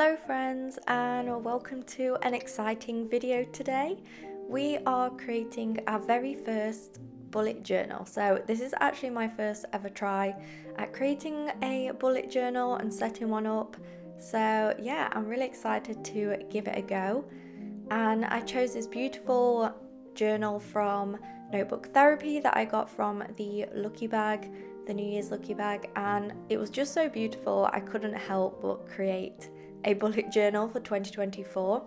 Hello friends, and welcome to an exciting video today. We are creating our very first bullet journal. So this is actually my first ever try at creating a bullet journal and setting one up. So yeah, I'm really excited to give it a go. And I chose this beautiful journal from Notebook Therapy that I got from the Lucky Bag, the New Year's Lucky Bag, and it was just so beautiful I couldn't help but create a bullet journal for 2024.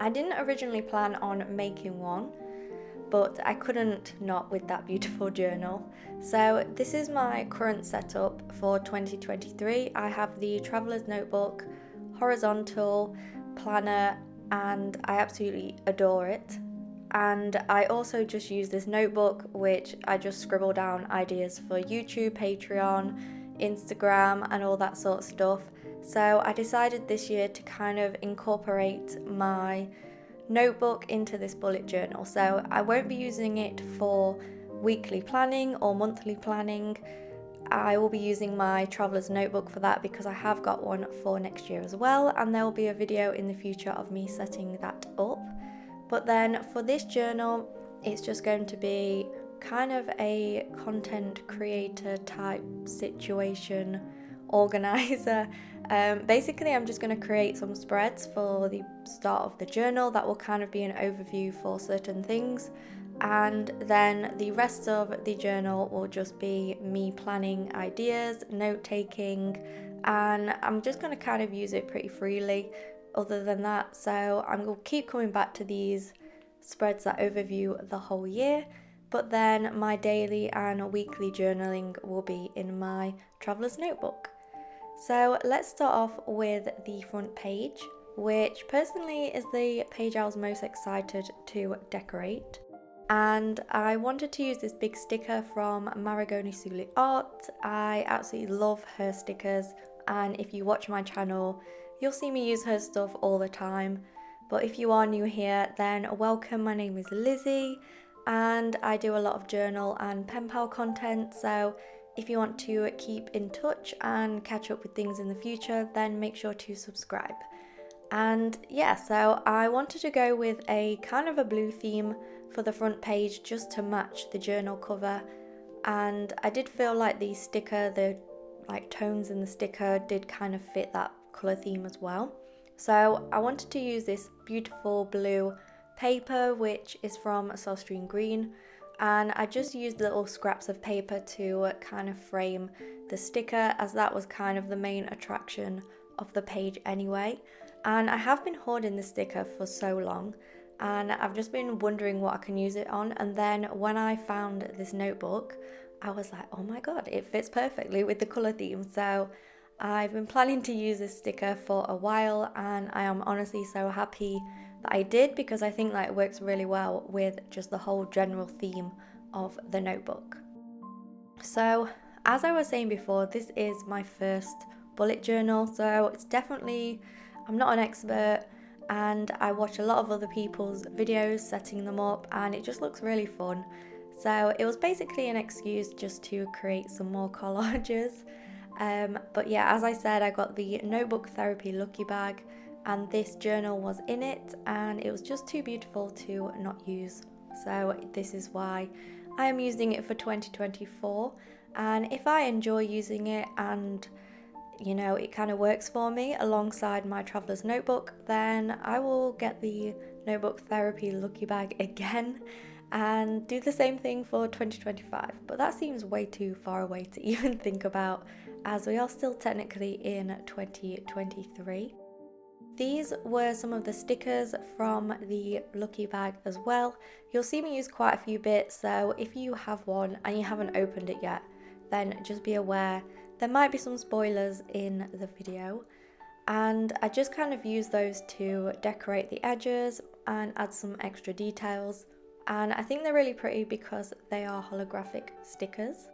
I didn't originally plan on making one, but I couldn't not with that beautiful journal. So this is my current setup for 2023. I have the Traveler's Notebook, horizontal, planner, and I absolutely adore it. And I also just use this notebook which I just scribble down ideas for YouTube, Patreon, Instagram and all that sort of stuff. So I decided this year to kind of incorporate my notebook into this bullet journal. So I won't be using it for weekly planning or monthly planning. I will be using my traveler's notebook for that because I have got one for next year as well, and there will be a video in the future of me setting that up. But then for this journal, it's just going to be kind of a content creator type situation organizer. Basically, I'm just going to create some spreads for the start of the journal that will kind of be an overview for certain things, and then the rest of the journal will just be me planning ideas, note taking, and I'm just going to kind of use it pretty freely other than that. So I'm going to keep coming back to these spreads that overview the whole year, but then my daily and weekly journaling will be in my traveler's notebook. So let's start off with the front page, which personally is the page I was most excited to decorate. And I wanted to use this big sticker from Maragoni Suli Art. I absolutely love her stickers, and if you watch my channel, you'll see me use her stuff all the time. But if you are new here, then welcome. My name is Lizzie, and I do a lot of journal and pen pal content. So if you want to keep in touch and catch up with things in the future, then make sure to subscribe. And yeah, so I wanted to go with a kind of a blue theme for the front page just to match the journal cover. And I did feel like the sticker, the like tones in the sticker did kind of fit that colour theme as well. So I wanted to use this beautiful blue paper, which is from Soulstream Green, and I just used little scraps of paper to kind of frame the sticker, as that was kind of the main attraction of the page anyway. And I have been hoarding the sticker for so long, and I've just been wondering what I can use it on, and then when I found this notebook, I was like, oh my god, it fits perfectly with the colour theme. So I've been planning to use this sticker for a while, and I am honestly so happy that I did, because I think that it works really well with just the whole general theme of the notebook. So as I was saying before, this is my first bullet journal, so it's definitely, I'm not an expert, and I watch a lot of other people's videos setting them up, and it just looks really fun. So it was basically an excuse just to create some more collages. But yeah, as I said, I got the Notebook Therapy Lucky Bag, and this journal was in it, and it was just too beautiful to not use. So this is why I am using it for 2024. And if I enjoy using it and you know it kind of works for me alongside my traveler's notebook, then I will get the Notebook Therapy Lucky Bag again and do the same thing for 2025. But that seems way too far away to even think about, as we are still technically in 2023. These were some of the stickers from the Lucky Bag as well. You'll see me use quite a few bits, so if you have one and you haven't opened it yet, then just be aware there might be some spoilers in the video. And I just kind of use those to decorate the edges and add some extra details. And I think they're really pretty because they are holographic stickers.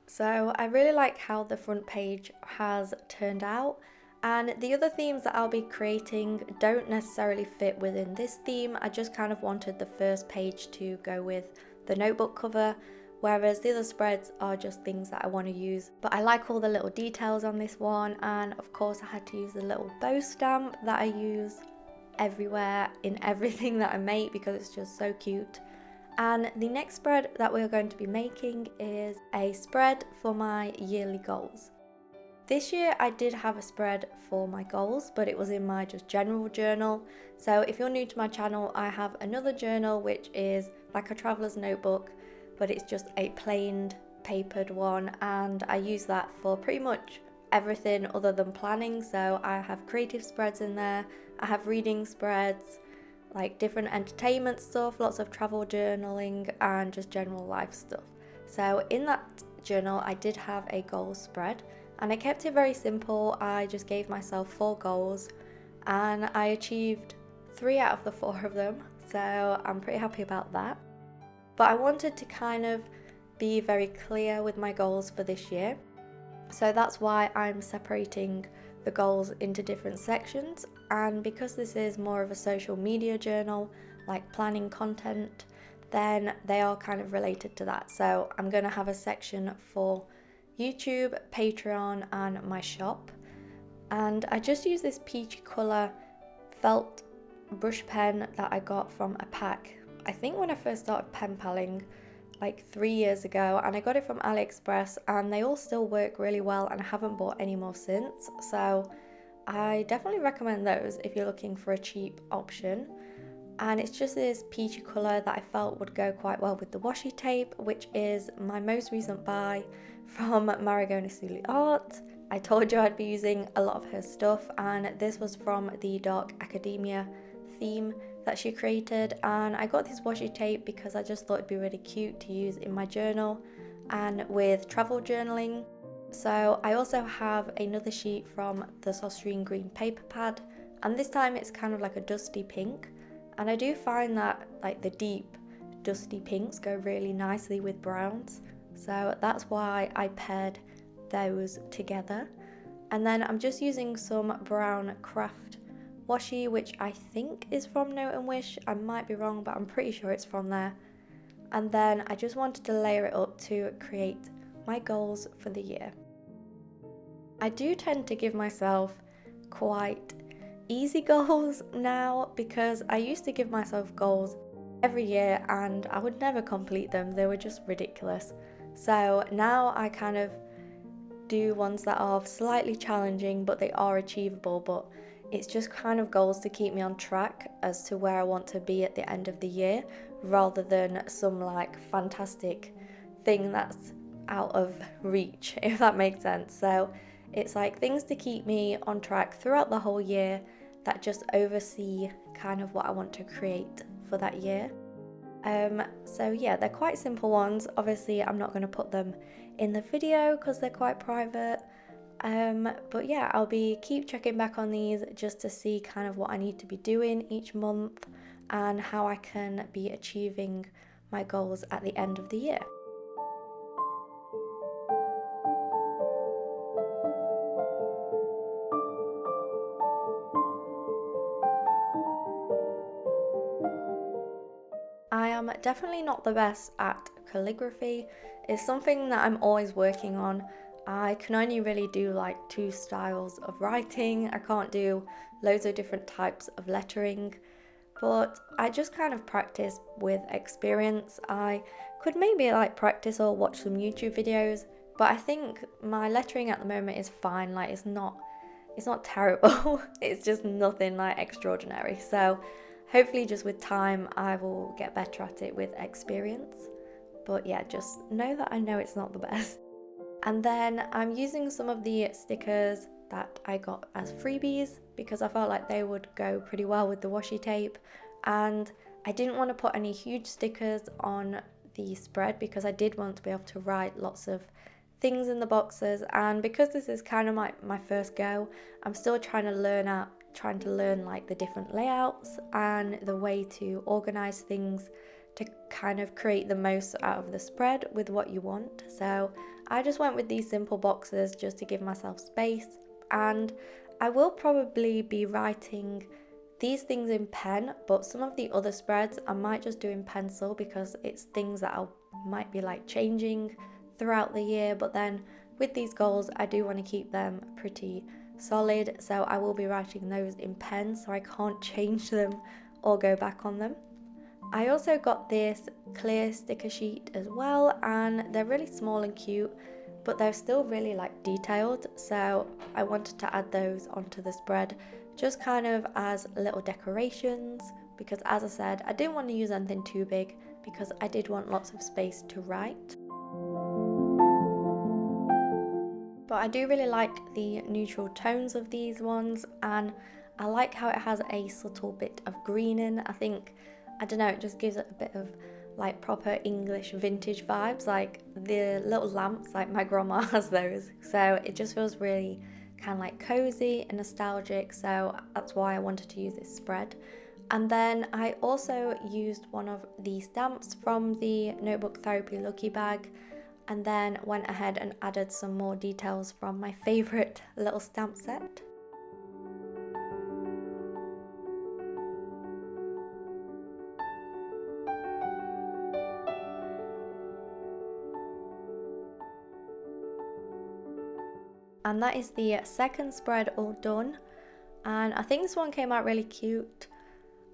So I really like how the front page has turned out, and the other themes that I'll be creating don't necessarily fit within this theme. I just kind of wanted the first page to go with the notebook cover, whereas the other spreads are just things that I want to use. But I like all the little details on this one, and of course I had to use the little bow stamp that I use everywhere in everything that I make because it's just so cute. And the next spread that we're going to be making is a spread for my yearly goals. This year I did have a spread for my goals, but it was in my just general journal. So if you're new to my channel, I have another journal which is like a traveler's notebook, but it's just a plain papered one, and I use that for pretty much everything other than planning. So I have creative spreads in there, I have reading spreads, like different entertainment stuff, lots of travel journaling, and just general life stuff. So in that journal I did have a goals spread, and I kept it very simple. I just gave myself 4 goals and I achieved 3 out of the 4 of them, so I'm pretty happy about that. But I wanted to kind of be very clear with my goals for this year, so that's why I'm separating the goals into different sections. And because this is more of a social media journal, like planning content, then they are kind of related to that. So I'm going to have a section for YouTube, Patreon, and my shop. And I just use this peachy colour felt brush pen that I got from a pack, I think when I first started pen paling like 3 years ago, and I got it from AliExpress, and they all still work really well, and I haven't bought any more since. So I definitely recommend those if you're looking for a cheap option. And it's just this peachy colour that I felt would go quite well with the washi tape, which is my most recent buy from Marigona Art. I told you I'd be using a lot of her stuff, and this was from the Dark Academia theme that she created. And I got this washi tape because I just thought it'd be really cute to use in my journal and with travel journaling. So I also have another sheet from the Sostrine Green paper pad, and this time it's kind of like a dusty pink. And I do find that like the deep dusty pinks go really nicely with browns, so that's why I paired those together. And then I'm just using some brown craft washi, which I think is from Note and Wish. I might be wrong, but I'm pretty sure it's from there. And then I just wanted to layer it up to create my goals for the year. I do tend to give myself quite easy goals now, because I used to give myself goals every year and I would never complete them. They were just ridiculous. So now I kind of do ones that are slightly challenging, but they are achievable. But it's just kind of goals to keep me on track as to where I want to be at the end of the year, rather than some like fantastic thing that's out of reach, if that makes sense. So it's like things to keep me on track throughout the whole year that just oversee kind of what I want to create for that year. So yeah, they're quite simple ones. Obviously I'm not going to put them in the video because they're quite private. But yeah, I'll keep checking back on these just to see kind of what I need to be doing each month and how I can be achieving my goals at the end of the year. I am definitely not the best at calligraphy. It's something that I'm always working on. I can only really do like 2 styles of writing. I can't do loads of different types of lettering, but I just kind of practice with experience. I could maybe like practice or watch some YouTube videos, but I think my lettering at the moment is fine. Like it's not terrible. It's just nothing like extraordinary. So hopefully just with time I will get better at it with experience. But yeah, just know that I know it's not the best. And then I'm using some of the stickers that I got as freebies because I felt like they would go pretty well with the washi tape, and I didn't want to put any huge stickers on the spread because I did want to be able to write lots of things in the boxes. And because this is kind of my first go, I'm still trying to learn like the different layouts and the way to organize things to kind of create the most out of the spread with what you want. So I just went with these simple boxes just to give myself space, and I will probably be writing these things in pen, but some of the other spreads I might just do in pencil because it's things that I'll might be like changing throughout the year, but then with these goals I do want to keep them pretty solid, so I will be writing those in pen so I can't change them or go back on them. I also got this clear sticker sheet as well, and they're really small and cute, but they're still really like detailed, so I wanted to add those onto the spread just kind of as little decorations, because as I said, I didn't want to use anything too big because I did want lots of space to write. But I do really like the neutral tones of these ones, and I like how it has a subtle bit of green in. I don't know, it just gives it a bit of like proper English vintage vibes, like the little lamps, like my grandma has those. So it just feels really kind of like cozy and nostalgic, so that's why I wanted to use this spread. And then I also used one of the stamps from the Notebook Therapy Lucky Bag, and then went ahead and added some more details from my favourite little stamp set. And that is the second spread all done, and I think this one came out really cute,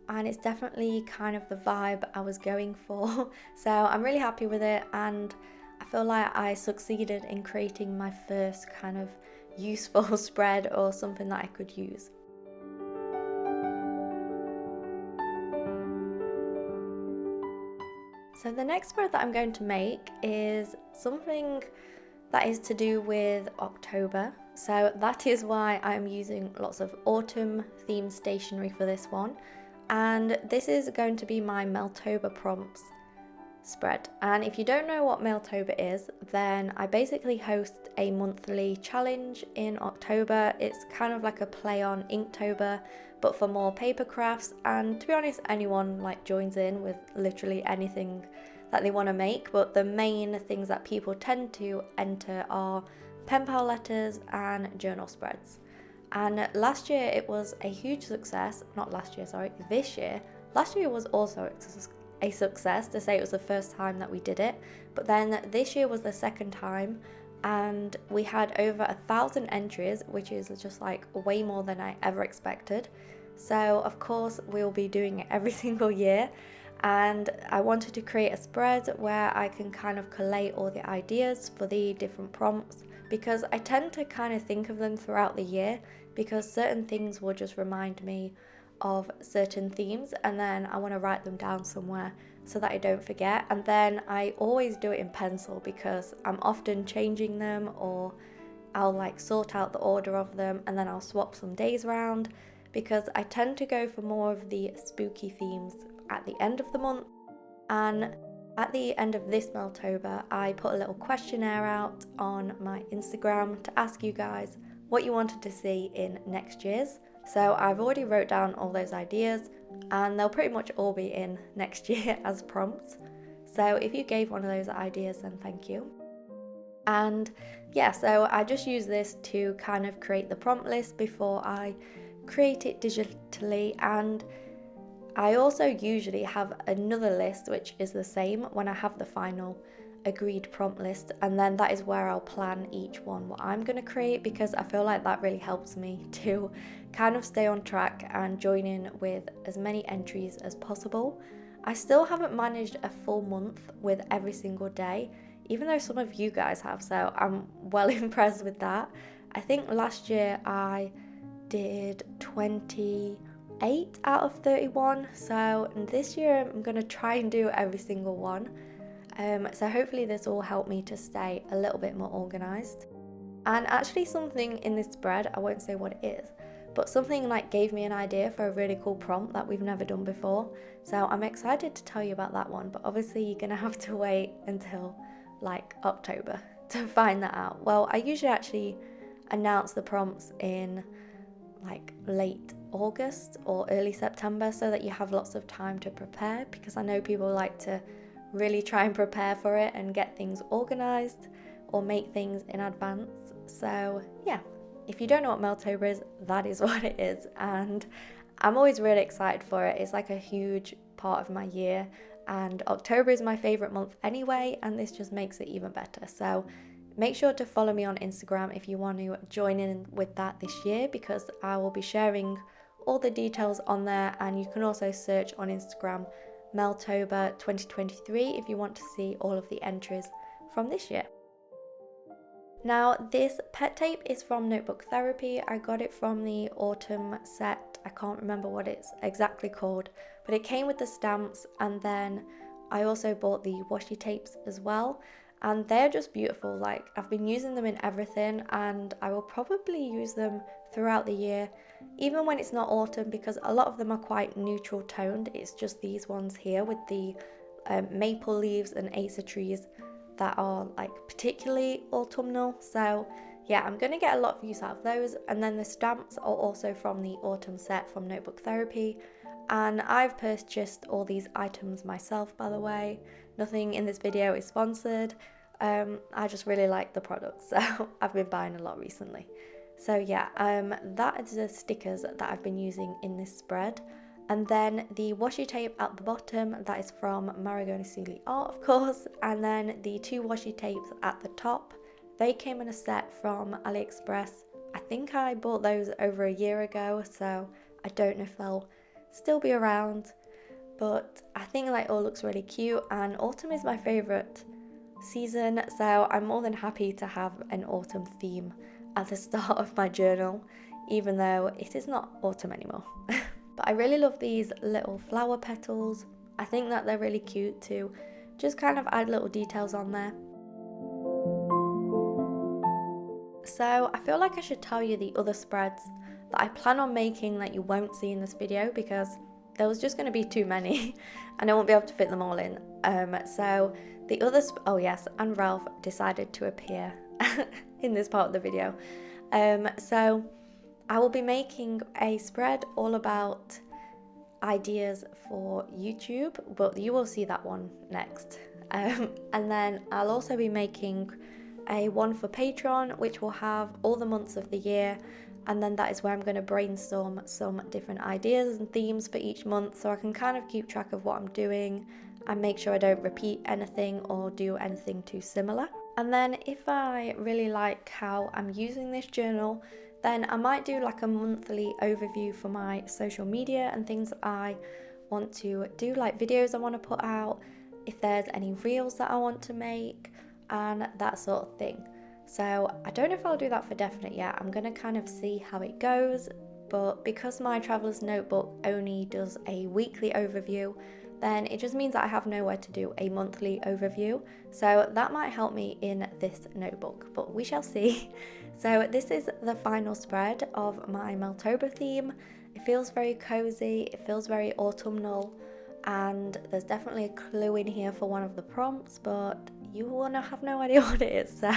and it's definitely kind of the vibe I was going for. So I'm really happy with it, and I feel like I succeeded in creating my first kind of useful spread, or something that I could use. So the next spread that I'm going to make is something that is to do with October. So that is why I'm using lots of autumn themed stationery for this one. And this is going to be my Mailtober prompts spread. And if you don't know what Mailtober is, then I basically host a monthly challenge in October. It's kind of like a play on Inktober, but for more paper crafts. And to be honest, anyone like joins in with literally anything that they want to make, but the main things that people tend to enter are pen pal letters and journal spreads. And last year it was a huge success. This year. Last year was also a success, to say it was the first time that we did it, but then this year was the second time, and we had over 1,000 entries, which is just like way more than I ever expected. So of course we'll be doing it every single year, and I wanted to create a spread where I can kind of collate all the ideas for the different prompts, because I tend to kind of think of them throughout the year, because certain things will just remind me of certain themes, and then I want to write them down somewhere so that I don't forget. And then I always do it in pencil because I'm often changing them, or I'll like sort out the order of them and then I'll swap some days around, because I tend to go for more of the spooky themes at the end of the month. And at the end of this Mailtober, I put a little questionnaire out on my Instagram to ask you guys what you wanted to see in next year's. So I've already wrote down all those ideas, and they'll pretty much all be in next year as prompts. So if you gave one of those ideas, then thank you. And yeah, so I just use this to kind of create the prompt list before I create it digitally. And I also usually have another list which is the same when I have the final agreed prompt list, and then that is where I'll plan each one what I'm going to create, because I feel like that really helps me to kind of stay on track and join in with as many entries as possible. I still haven't managed a full month with every single day, even though some of you guys have, so I'm well impressed with that. I think last year I did 28 out of 31, so this year I'm going to try and do every single one. So hopefully this will help me to stay a little bit more organised. And actually something in this spread, I won't say what it is, but something like gave me an idea for a really cool prompt that we've never done before. So I'm excited to tell you about that one, but obviously you're gonna have to wait until like October to find that out. Well, I usually actually announce the prompts in like late August or early September, so that you have lots of time to prepare, because I know people like to really try and prepare for it and get things organised or make things in advance. So yeah, if you don't know what Mailtober is, that is what it is, and I'm always really excited for it. It's like a huge part of my year, and October is my favorite month anyway, and this just makes it even better. So make sure to follow me on Instagram if you want to join in with that this year, because I will be sharing all the details on there, and you can also search on Instagram Meltober 2023 if you want to see all of the entries from this year. Now, this pet tape is from Notebook Therapy. I got it from the autumn set. I can't remember what it's exactly called, but it came with the stamps, and then I also bought the washi tapes as well, and they're just beautiful. Like, I've been using them in everything, and I will probably use them throughout the year, even when it's not autumn, because a lot of them are quite neutral toned. It's just these ones here with the maple leaves and Acer trees that are like particularly autumnal. So yeah, I'm going to get a lot of use out of those. And then the stamps are also from the autumn set from Notebook Therapy, and I've purchased all these items myself, by the way. Nothing in this video is sponsored. I just really like the products, so I've been buying a lot recently. So yeah, that is the stickers that I've been using in this spread. And then the washi tape at the bottom, that is from Marigoni Art, of course. And then the two washi tapes at the top, they came in a set from AliExpress. I think I bought those over a year ago, so I don't know if they'll still be around. But I think that all looks really cute, and autumn is my favourite season, so I'm more than happy to have an autumn theme at the start of my journal, even though it is not autumn anymore. But I really love these little flower petals. I think that they're really cute to just kind of add little details on there. So I feel like I should tell you the other spreads that I plan on making that you won't see in this video, because there was just going to be too many and I won't be able to fit them all in. So the other, oh yes, and Ralph decided to appear in this part of the video. So I will be making a spread all about ideas for YouTube, but you will see that one next. And then I'll also be making a one for Patreon, which will have all the months of the year, and then that is where I'm going to brainstorm some different ideas and themes for each month, so I can kind of keep track of what I'm doing and make sure I don't repeat anything or do anything too similar. And then if I really like how I'm using this journal, then I might do like a monthly overview for my social media and things I want to do, like videos I want to put out, if there's any reels that I want to make, and that sort of thing. So I don't know if I'll do that for definite yet. I'm going to kind of see how it goes, but because my traveler's notebook only does a weekly overview, then it just means that I have nowhere to do a monthly overview. So that might help me in this notebook, but we shall see. So this is the final spread of my Meltober theme. It feels very cozy, it feels very autumnal, and there's definitely a clue in here for one of the prompts, but you will have no idea what it is. So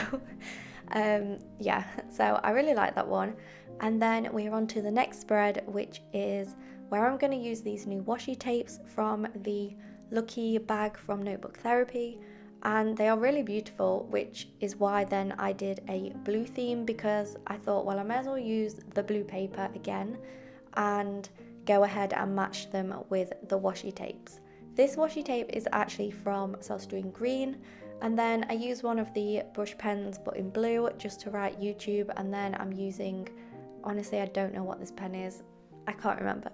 yeah, so I really like that one. And then we're on to the next spread, which is where I'm going to use these new washi tapes from the Lucky bag from Notebook Therapy, and they are really beautiful, which is why then I did a blue theme, because I thought, well, I may as well use the blue paper again and go ahead and match them with the washi tapes. This washi tape is actually from Silkscreen Green, and then I use one of the brush pens but in blue just to write YouTube, and then I'm using, honestly I don't know what this pen is, I can't remember,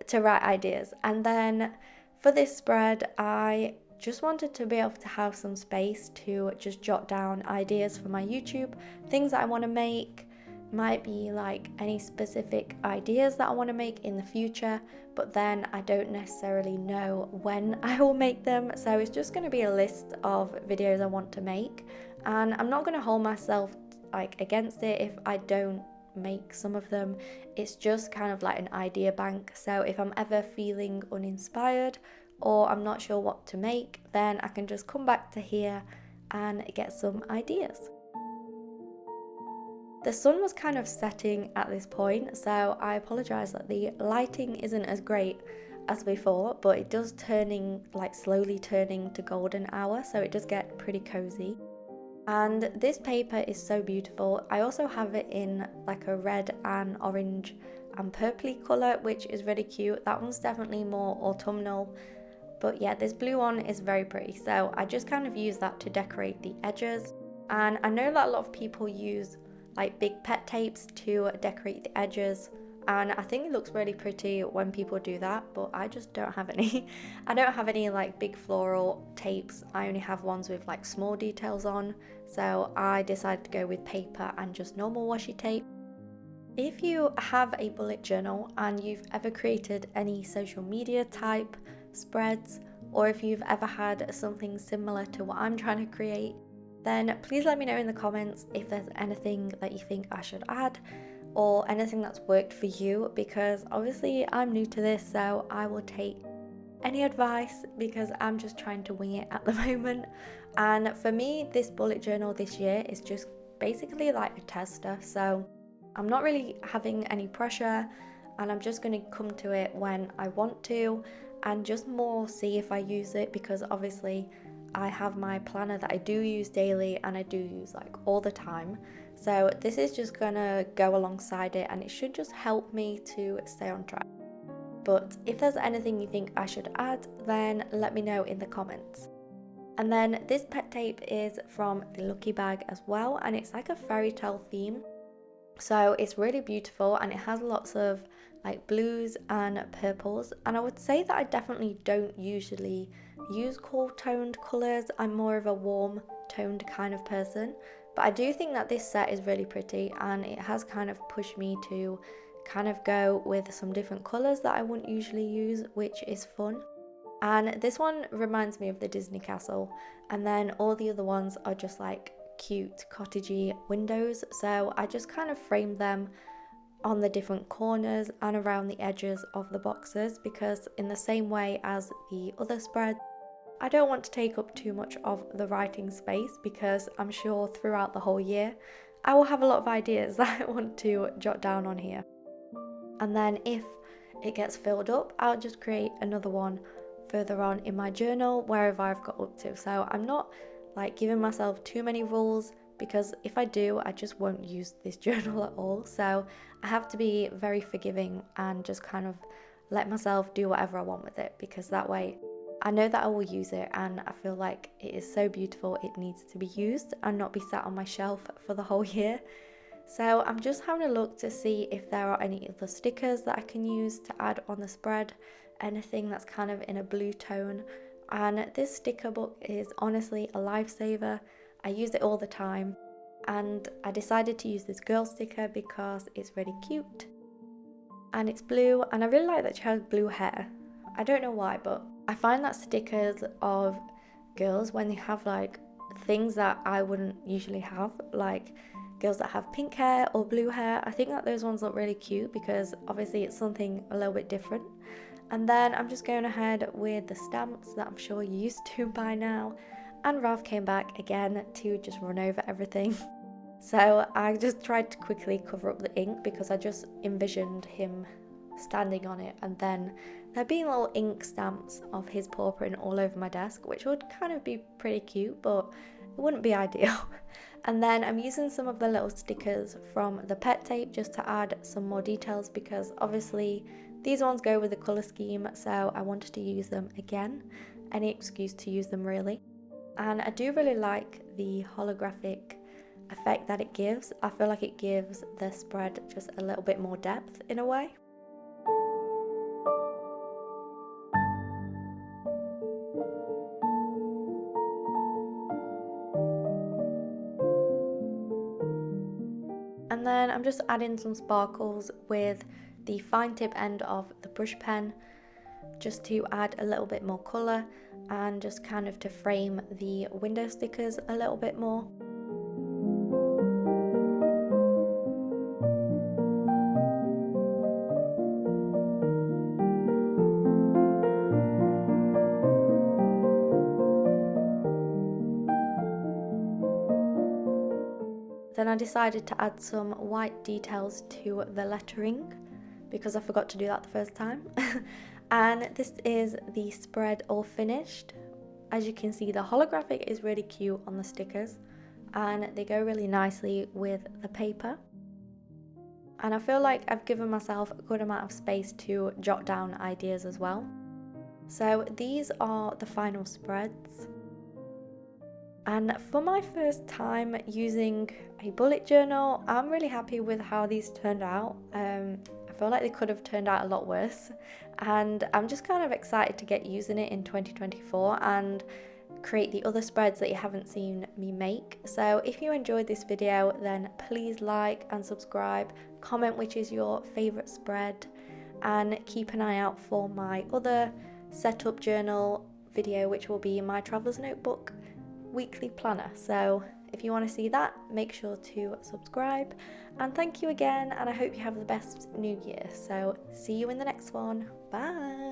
to write ideas. And then for this spread I just wanted to be able to have some space to just jot down ideas for my YouTube, things that I want to make. Might be like any specific ideas that I want to make in the future, but then I don't necessarily know when I will make them, so it's just going to be a list of videos I want to make, and I'm not going to hold myself like against it if I don't make some of them. It's just kind of like an idea bank, so if I'm ever feeling uninspired or I'm not sure what to make, then I can just come back to here and get some ideas. The sun was kind of setting at this point, so I apologise that the lighting isn't as great as before, but it does slowly turning to golden hour, so it does get pretty cozy. And this paper is so beautiful. I also have it in like a red and orange and purpley colour, which is really cute. That one's definitely more autumnal, But yeah, this blue one is very pretty, so I just kind of use that to decorate the edges. And I know that a lot of people use like big pet tapes to decorate the edges, and I think it looks really pretty when people do that, but I just don't have any. I don't have any like big floral tapes. I only have ones with like small details on, so I decided to go with paper and just normal washi tape. If you have a bullet journal and you've ever created any social media type spreads, or if you've ever had something similar to what I'm trying to create, then please let me know in the comments if there's anything that you think I should add or anything that's worked for you, because obviously I'm new to this, so I will take any advice because I'm just trying to wing it at the moment. And for me, this bullet journal this year is just basically like a tester, so I'm not really having any pressure, and I'm just going to come to it when I want to and just more see if I use it, because obviously I have my planner that I do use daily and I do use like all the time. So this is just gonna go alongside it and it should just help me to stay on track. But if there's anything you think I should add, then let me know in the comments. And then this pet tape is from the Lucky Bag as well, and it's like a fairy tale theme. So it's really beautiful and it has lots of like blues and purples, and I would say that I definitely don't usually use cool toned colours. I'm more of a warm toned kind of person, but I do think that this set is really pretty and it has kind of pushed me to kind of go with some different colours that I wouldn't usually use, which is fun. And this one reminds me of the Disney castle, and then all the other ones are just like cute cottagey windows, so I just kind of framed them on the different corners and around the edges of the boxes, because in the same way as the other spread, I don't want to take up too much of the writing space, because I'm sure throughout the whole year I will have a lot of ideas that I want to jot down on here. And then if it gets filled up, I'll just create another one further on in my journal wherever I've got up to. So I'm not like giving myself too many rules, because if I do, I just won't use this journal at all. So I have to be very forgiving and just kind of let myself do whatever I want with it, because that way I know that I will use it, and I feel like it is so beautiful it needs to be used and not be sat on my shelf for the whole year. So I'm just having a look to see if there are any other stickers that I can use to add on the spread, anything that's kind of in a blue tone. And this sticker book is honestly a lifesaver. I use it all the time, and I decided to use this girl sticker because it's really cute and it's blue, and I really like that she has blue hair. I don't know why, but I find that stickers of girls, when they have like things that I wouldn't usually have, like girls that have pink hair or blue hair, I think that those ones look really cute because obviously it's something a little bit different. And then I'm just going ahead with the stamps that I'm sure you're used to by now. And Ralph came back again to just run over everything. So I just tried to quickly cover up the ink because I just envisioned him standing on it, and then there being little ink stamps of his paw print all over my desk, which would kind of be pretty cute, but it wouldn't be ideal. And then I'm using some of the little stickers from the pet tape just to add some more details, because obviously these ones go with the colour scheme, so I wanted to use them again. Any excuse to use them really. And I do really like the holographic effect that it gives. I feel like it gives the spread just a little bit more depth in a way. And then I'm just adding some sparkles with the fine tip end of the brush pen, just to add a little bit more colour and just kind of to frame the window stickers a little bit more. Then I decided to add some white details to the lettering because I forgot to do that the first time. And this is the spread all finished. As you can see, the holographic is really cute on the stickers and they go really nicely with the paper. And I feel like I've given myself a good amount of space to jot down ideas as well. So these are the final spreads. And for my first time using a bullet journal, I'm really happy with how these turned out. I feel like they could have turned out a lot worse, and I'm just kind of excited to get using it in 2024 and create the other spreads that you haven't seen me make. So if you enjoyed this video, then please like and subscribe, comment which is your favourite spread, and keep an eye out for my other setup journal video, which will be my traveller's notebook weekly planner. So if you want to see that, make sure to subscribe, and thank you again, and I hope you have the best new year. So see you in the next one. Bye.